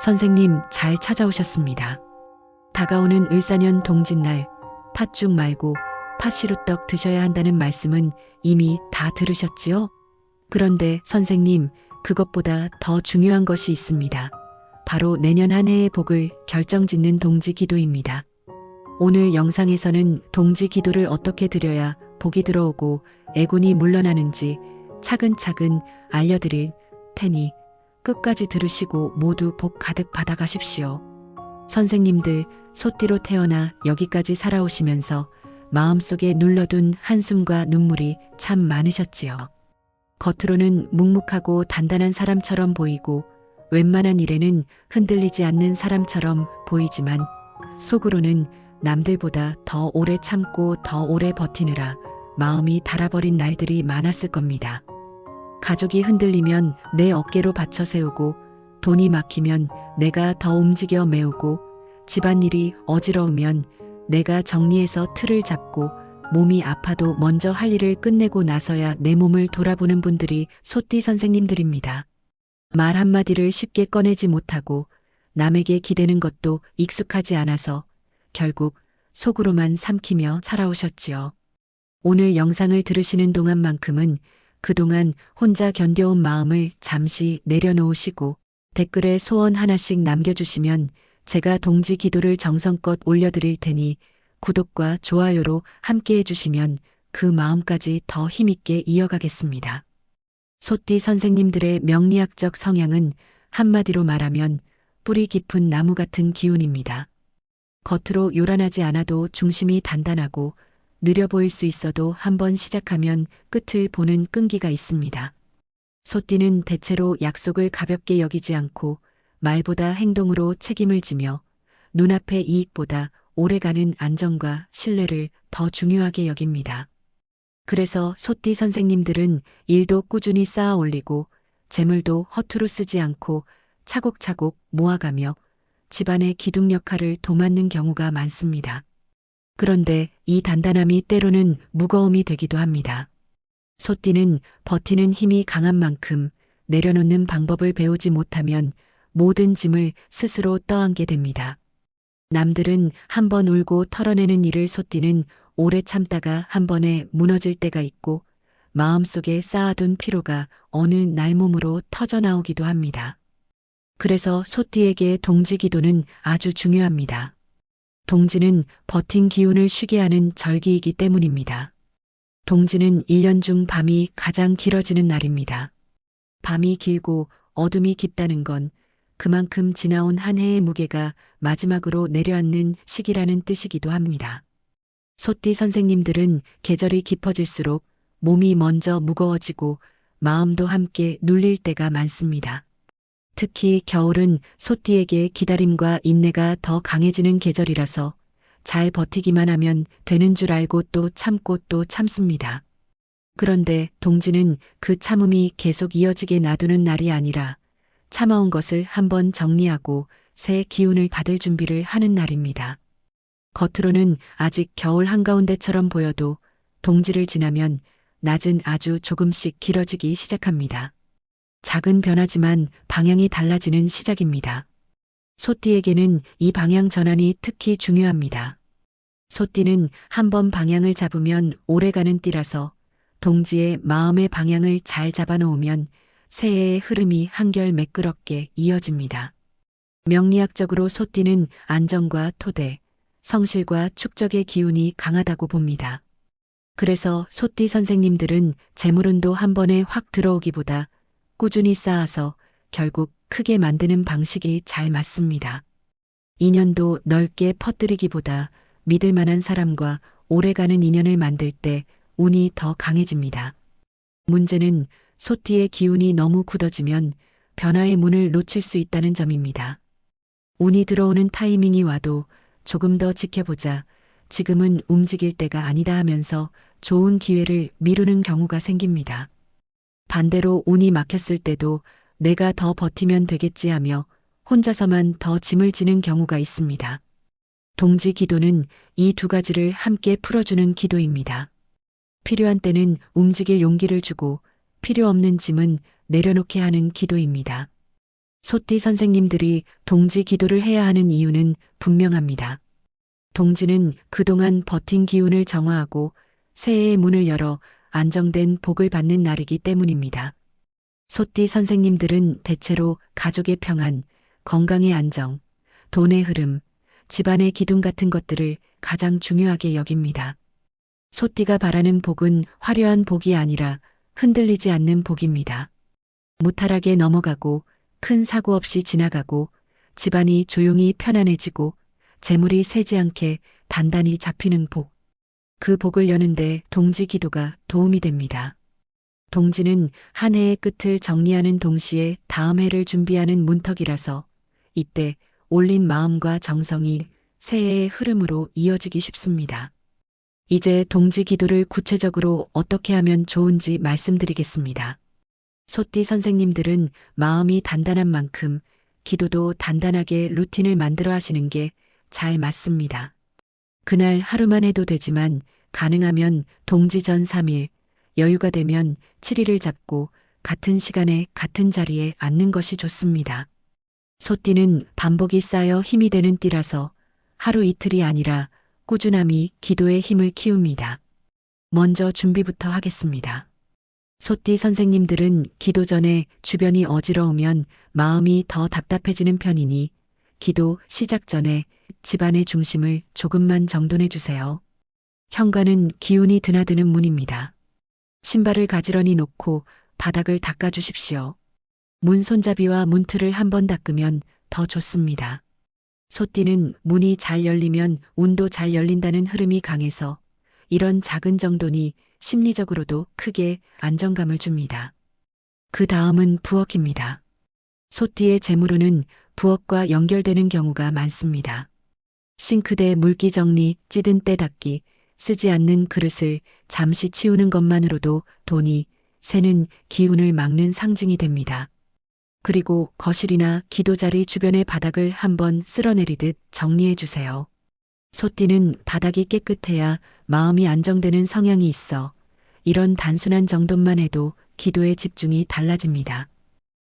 선생님 잘 찾아오셨습니다. 다가오는 을사년 동짓날 팥죽 말고 팥시루떡 드셔야 한다는 말씀은 이미 다 들으셨지요? 그런데 선생님, 그것보다 더 중요한 것이 있습니다. 바로 내년 한 해의 복을 결정짓는 동지 기도입니다. 오늘 영상에서는 동지 기도를 어떻게 드려야 복이 들어오고 애군이 물러나는지 차근차근 알려드릴 테니 끝까지 들으시고 모두 복 가득 받아가십시오. 선생님들, 소띠로 태어나 여기까지 살아오시면서 마음속에 눌러둔 한숨과 눈물이 참 많으셨지요. 겉으로는 묵묵하고 단단한 사람처럼 보이고 웬만한 일에는 흔들리지 않는 사람처럼 보이지만 속으로는 남들보다 더 오래 참고 더 오래 버티느라 마음이 닳아버린 날들이 많았을 겁니다. 가족이 흔들리면 내 어깨로 받쳐 세우고 돈이 막히면 내가 더 움직여 메우고 집안일이 어지러우면 내가 정리해서 틀을 잡고 몸이 아파도 먼저 할 일을 끝내고 나서야 내 몸을 돌아보는 분들이 소띠 선생님들입니다. 말 한마디를 쉽게 꺼내지 못하고 남에게 기대는 것도 익숙하지 않아서 결국 속으로만 삼키며 살아오셨지요. 오늘 영상을 들으시는 동안만큼은 그동안 혼자 견뎌온 마음을 잠시 내려놓으시고 댓글에 소원 하나씩 남겨주시면 제가 동지 기도를 정성껏 올려드릴 테니 구독과 좋아요로 함께 해주시면 그 마음까지 더 힘있게 이어가겠습니다. 소띠 선생님들의 명리학적 성향은 한마디로 말하면 뿌리 깊은 나무 같은 기운입니다. 겉으로 요란하지 않아도 중심이 단단하고 느려 보일 수 있어도 한번 시작하면 끝을 보는 끈기가 있습니다. 소띠는 대체로 약속을 가볍게 여기지 않고 말보다 행동으로 책임을 지며 눈앞의 이익보다 오래가는 안정과 신뢰를 더 중요하게 여깁니다. 그래서 소띠 선생님들은 일도 꾸준히 쌓아 올리고 재물도 허투루 쓰지 않고 차곡차곡 모아가며 집안의 기둥 역할을 도맡는 경우가 많습니다. 그런데 이 단단함이 때로는 무거움이 되기도 합니다. 소띠는 버티는 힘이 강한 만큼 내려놓는 방법을 배우지 못하면 모든 짐을 스스로 떠안게 됩니다. 남들은 한 번 울고 털어내는 일을 소띠는 오래 참다가 한 번에 무너질 때가 있고 마음속에 쌓아둔 피로가 어느 날 몸으로 터져나오기도 합니다. 그래서 소띠에게 동지 기도는 아주 중요합니다. 동지는 버틴 기운을 쉬게 하는 절기이기 때문입니다. 동지는 1년 중 밤이 가장 길어지는 날입니다. 밤이 길고 어둠이 깊다는 건 그만큼 지나온 한 해의 무게가 마지막으로 내려앉는 시기라는 뜻이기도 합니다. 소띠 선생님들은 계절이 깊어질수록 몸이 먼저 무거워지고 마음도 함께 눌릴 때가 많습니다. 특히 겨울은 소띠에게 기다림과 인내가 더 강해지는 계절이라서 잘 버티기만 하면 되는 줄 알고 또 참고 또 참습니다. 그런데 동지는 그 참음이 계속 이어지게 놔두는 날이 아니라 참아온 것을 한번 정리하고 새 기운을 받을 준비를 하는 날입니다. 겉으로는 아직 겨울 한가운데처럼 보여도 동지를 지나면 낮은 아주 조금씩 길어지기 시작합니다. 작은 변화지만 방향이 달라지는 시작입니다. 소띠에게는 이 방향 전환이 특히 중요합니다. 소띠는 한번 방향을 잡으면 오래가는 띠라서 동지의 마음의 방향을 잘 잡아놓으면 새해의 흐름이 한결 매끄럽게 이어집니다. 명리학적으로 소띠는 안정과 토대, 성실과 축적의 기운이 강하다고 봅니다. 그래서 소띠 선생님들은 재물운도 한 번에 확 들어오기보다 꾸준히 쌓아서 결국 크게 만드는 방식이 잘 맞습니다. 인연도 넓게 퍼뜨리기보다 믿을 만한 사람과 오래가는 인연을 만들 때 운이 더 강해집니다. 문제는 소띠의 기운이 너무 굳어지면 변화의 문을 놓칠 수 있다는 점입니다. 운이 들어오는 타이밍이 와도 조금 더 지켜보자, 지금은 움직일 때가 아니다 하면서 좋은 기회를 미루는 경우가 생깁니다. 반대로 운이 막혔을 때도 내가 더 버티면 되겠지 하며 혼자서만 더 짐을 지는 경우가 있습니다. 동지 기도는 이 두 가지를 함께 풀어주는 기도입니다. 필요한 때는 움직일 용기를 주고 필요 없는 짐은 내려놓게 하는 기도입니다. 소띠 선생님들이 동지 기도를 해야 하는 이유는 분명합니다. 동지는 그동안 버틴 기운을 정화하고 새해의 문을 열어 안정된 복을 받는 날이기 때문입니다. 소띠 선생님들은 대체로 가족의 평안, 건강의 안정, 돈의 흐름, 집안의 기둥 같은 것들을 가장 중요하게 여깁니다. 소띠가 바라는 복은 화려한 복이 아니라 흔들리지 않는 복입니다. 무탈하게 넘어가고 큰 사고 없이 지나가고 집안이 조용히 편안해지고 재물이 새지 않게 단단히 잡히는 복. 그 복을 여는데 동지 기도가 도움이 됩니다. 동지는 한 해의 끝을 정리하는 동시에 다음 해를 준비하는 문턱이라서 이때 올린 마음과 정성이 새해의 흐름으로 이어지기 쉽습니다. 이제 동지 기도를 구체적으로 어떻게 하면 좋은지 말씀드리겠습니다. 소띠 선생님들은 마음이 단단한 만큼 기도도 단단하게 루틴을 만들어 하시는 게 잘 맞습니다. 그날 하루만 해도 되지만 가능하면 동지 전 3일, 여유가 되면 7일을 잡고 같은 시간에 같은 자리에 앉는 것이 좋습니다. 소띠는 반복이 쌓여 힘이 되는 띠라서 하루 이틀이 아니라 꾸준함이 기도의 힘을 키웁니다. 먼저 준비부터 하겠습니다. 소띠 선생님들은 기도 전에 주변이 어지러우면 마음이 더 답답해지는 편이니 기도 시작 전에 집안의 중심을 조금만 정돈해 주세요. 현관은 기운이 드나드는 문입니다. 신발을 가지런히 놓고 바닥을 닦아 주십시오. 문 손잡이와 문틀을 한번 닦으면 더 좋습니다. 소띠는 문이 잘 열리면 운도 잘 열린다는 흐름이 강해서 이런 작은 정돈이 심리적으로도 크게 안정감을 줍니다. 그 다음은 부엌입니다. 소띠의 재물운은 부엌과 연결되는 경우가 많습니다. 싱크대 물기 정리, 찌든 때 닦기, 쓰지 않는 그릇을 잠시 치우는 것만으로도 돈이 새는 기운을 막는 상징이 됩니다. 그리고 거실이나 기도자리 주변의 바닥을 한번 쓸어내리듯 정리해 주세요. 소띠는 바닥이 깨끗해야 마음이 안정되는 성향이 있어 이런 단순한 정돈만 해도 기도의 집중이 달라집니다.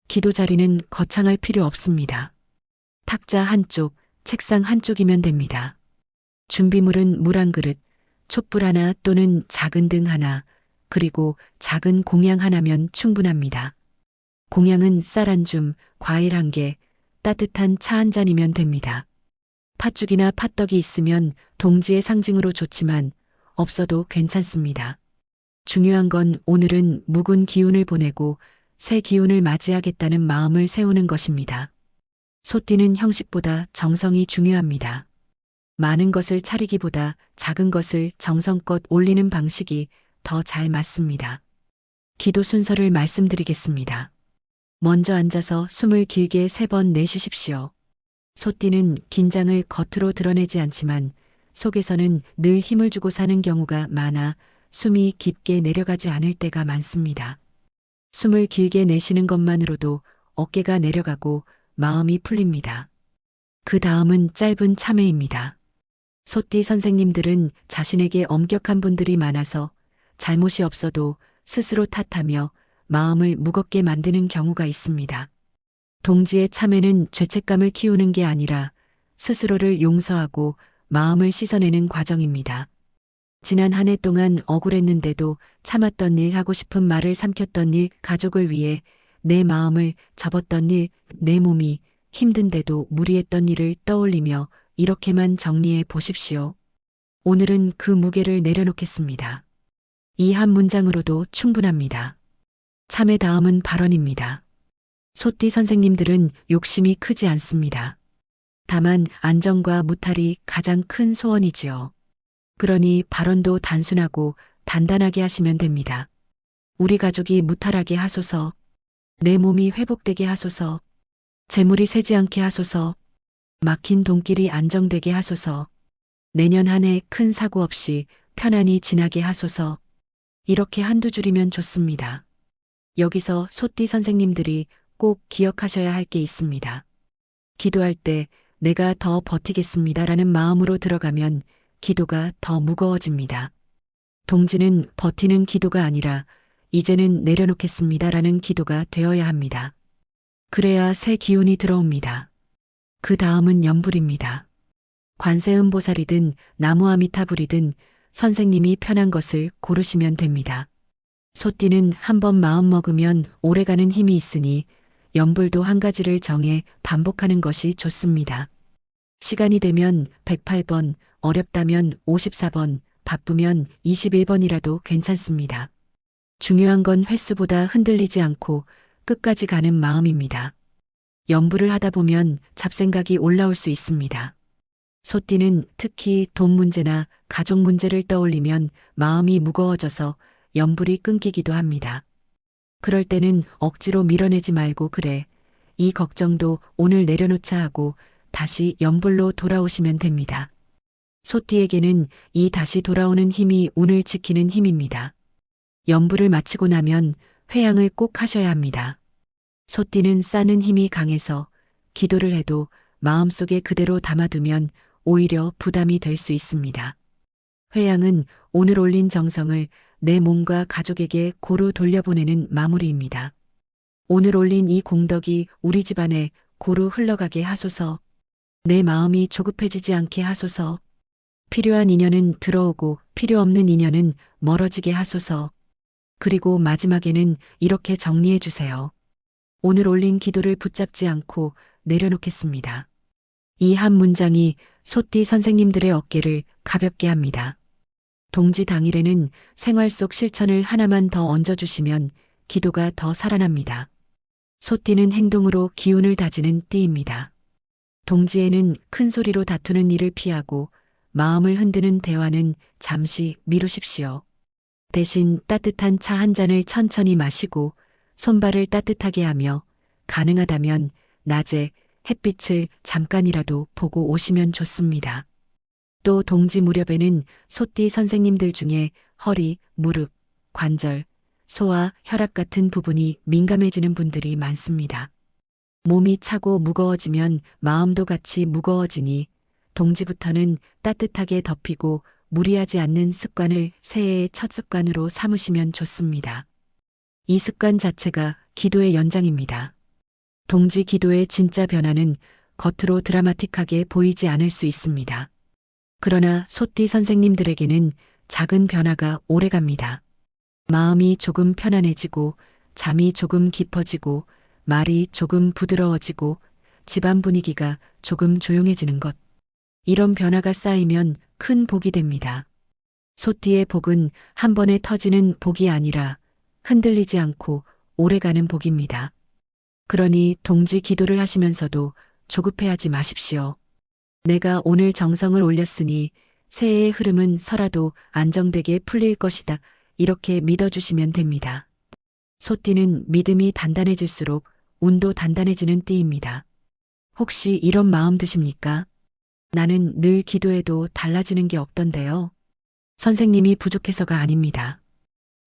기도 자리는 거창할 필요 없습니다. 탁자 한쪽, 책상 한쪽이면 됩니다. 준비물은 물 한 그릇, 촛불 하나 또는 작은 등 하나, 그리고 작은 공양 하나면 충분합니다. 공양은 쌀 한 줌, 과일 한 개, 따뜻한 차 한 잔이면 됩니다. 팥죽이나 팥떡이 있으면 동지의 상징으로 좋지만 없어도 괜찮습니다. 중요한 건 오늘은 묵은 기운을 보내고 새 기운을 맞이하겠다는 마음을 세우는 것입니다. 소띠는 형식보다 정성이 중요합니다. 많은 것을 차리기보다 작은 것을 정성껏 올리는 방식이 더 잘 맞습니다. 기도 순서를 말씀드리겠습니다. 먼저 앉아서 숨을 길게 3번 내쉬십시오. 소띠는 긴장을 겉으로 드러내지 않지만 속에서는 늘 힘을 주고 사는 경우가 많아 숨이 깊게 내려가지 않을 때가 많습니다. 숨을 길게 내쉬는 것만으로도 어깨가 내려가고 마음이 풀립니다. 그 다음은 짧은 참회입니다. 소띠 선생님들은 자신에게 엄격한 분들이 많아서 잘못이 없어도 스스로 탓하며 마음을 무겁게 만드는 경우가 있습니다. 동지의 참회는 죄책감을 키우는 게 아니라 스스로를 용서하고 마음을 씻어내는 과정입니다. 지난 한 해 동안 억울했는데도 참았던 일, 하고 싶은 말을 삼켰던 일, 가족을 위해 내 마음을 접었던 일, 내 몸이 힘든데도 무리했던 일을 떠올리며 이렇게만 정리해 보십시오. 오늘은 그 무게를 내려놓겠습니다. 이 한 문장으로도 충분합니다. 참회 다음은 발언입니다. 소띠 선생님들은 욕심이 크지 않습니다. 다만 안정과 무탈이 가장 큰 소원이지요. 그러니 발언도 단순하고 단단하게 하시면 됩니다. 우리 가족이 무탈하게 하소서, 내 몸이 회복되게 하소서, 재물이 새지 않게 하소서, 막힌 돈길이 안정되게 하소서, 내년 한 해 큰 사고 없이 편안히 지나게 하소서. 이렇게 한두 줄이면 좋습니다. 여기서 소띠 선생님들이 꼭 기억하셔야 할 게 있습니다. 기도할 때 내가 더 버티겠습니다라는 마음으로 들어가면 기도가 더 무거워집니다. 동지는 버티는 기도가 아니라 이제는 내려놓겠습니다라는 기도가 되어야 합니다. 그래야 새 기운이 들어옵니다. 그 다음은 염불입니다. 관세음보살이든 나무아미타불이든 선생님이 편한 것을 고르시면 됩니다. 소띠는 한번 마음 먹으면 오래가는 힘이 있으니 염불도 한 가지를 정해 반복하는 것이 좋습니다. 시간이 되면 108번, 어렵다면 54번, 바쁘면 21번이라도 괜찮습니다. 중요한 건 횟수보다 흔들리지 않고 끝까지 가는 마음입니다. 염불을 하다 보면 잡생각이 올라올 수 있습니다. 소띠는 특히 돈 문제나 가족 문제를 떠올리면 마음이 무거워져서 염불이 끊기기도 합니다. 그럴 때는 억지로 밀어내지 말고 그래, 이 걱정도 오늘 내려놓자 하고 다시 염불로 돌아오시면 됩니다. 소띠에게는 이 다시 돌아오는 힘이 운을 지키는 힘입니다. 염불을 마치고 나면 회양을 꼭 하셔야 합니다. 소띠는 싸는 힘이 강해서 기도를 해도 마음속에 그대로 담아두면 오히려 부담이 될 수 있습니다. 회양은 오늘 올린 정성을 내 몸과 가족에게 고루 돌려보내는 마무리입니다. 오늘 올린 이 공덕이 우리 집안에 고루 흘러가게 하소서. 내 마음이 조급해지지 않게 하소서. 필요한 인연은 들어오고 필요 없는 인연은 멀어지게 하소서. 그리고 마지막에는 이렇게 정리해 주세요. 오늘 올린 기도를 붙잡지 않고 내려놓겠습니다. 이 한 문장이 소띠 선생님들의 어깨를 가볍게 합니다. 동지 당일에는 생활 속 실천을 하나만 더 얹어주시면 기도가 더 살아납니다. 소띠는 행동으로 기운을 다지는 띠입니다. 동지에는 큰 소리로 다투는 일을 피하고 마음을 흔드는 대화는 잠시 미루십시오. 대신 따뜻한 차 한 잔을 천천히 마시고 손발을 따뜻하게 하며 가능하다면 낮에 햇빛을 잠깐이라도 보고 오시면 좋습니다. 또 동지 무렵에는 소띠 선생님들 중에 허리, 무릎, 관절, 소화, 혈압 같은 부분이 민감해지는 분들이 많습니다. 몸이 차고 무거워지면 마음도 같이 무거워지니 동지부터는 따뜻하게 덮이고 무리하지 않는 습관을 새해의 첫 습관으로 삼으시면 좋습니다. 이 습관 자체가 기도의 연장입니다. 동지 기도의 진짜 변화는 겉으로 드라마틱하게 보이지 않을 수 있습니다. 그러나 소띠 선생님들에게는 작은 변화가 오래갑니다. 마음이 조금 편안해지고 잠이 조금 깊어지고 말이 조금 부드러워지고 집안 분위기가 조금 조용해지는 것. 이런 변화가 쌓이면 큰 복이 됩니다. 소띠의 복은 한 번에 터지는 복이 아니라 흔들리지 않고 오래가는 복입니다. 그러니 동지 기도를 하시면서도 조급해하지 마십시오. 내가 오늘 정성을 올렸으니 새해의 흐름은 서라도 안정되게 풀릴 것이다. 이렇게 믿어주시면 됩니다. 소띠는 믿음이 단단해질수록 운도 단단해지는 띠입니다. 혹시 이런 마음 드십니까? 나는 늘 기도해도 달라지는 게 없던데요. 선생님이 부족해서가 아닙니다.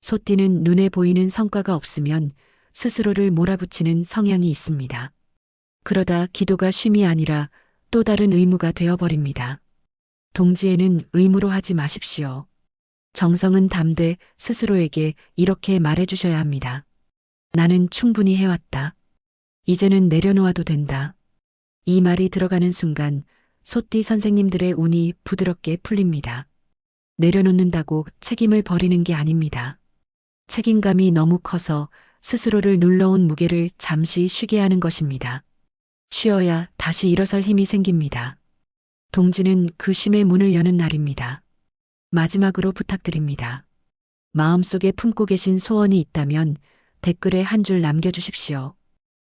소띠는 눈에 보이는 성과가 없으면 스스로를 몰아붙이는 성향이 있습니다. 그러다 기도가 쉼이 아니라 또 다른 의무가 되어버립니다. 동지에는 의무로 하지 마십시오. 정성은 담되 스스로에게 이렇게 말해주셔야 합니다. 나는 충분히 해왔다. 이제는 내려놓아도 된다. 이 말이 들어가는 순간 소띠 선생님들의 운이 부드럽게 풀립니다. 내려놓는다고 책임을 버리는 게 아닙니다. 책임감이 너무 커서 스스로를 눌러온 무게를 잠시 쉬게 하는 것입니다. 쉬어야 다시 일어설 힘이 생깁니다. 동지는 그 쉼의 문을 여는 날입니다. 마지막으로 부탁드립니다. 마음속에 품고 계신 소원이 있다면 댓글에 한 줄 남겨주십시오.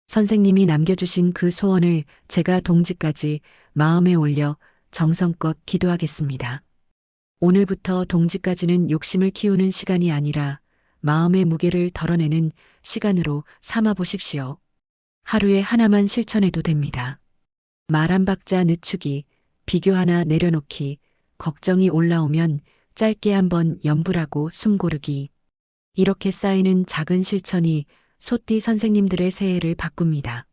선생님이 남겨주신 그 소원을 제가 동지까지 마음에 올려 정성껏 기도하겠습니다. 오늘부터 동지까지는 욕심을 키우는 시간이 아니라 마음의 무게를 덜어내는 시간으로 삼아 보십시오. 하루에 하나만 실천해도 됩니다. 말 한 박자 늦추기, 비교 하나 내려놓기, 걱정이 올라오면 짧게 한번 염불하고 숨 고르기. 이렇게 쌓이는 작은 실천이 소띠 선생님들의 새해를 바꿉니다.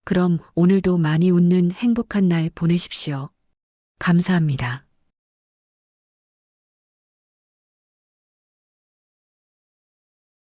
그럼 오늘도 많이 웃는 행복한 날 보내십시오. 감사합니다.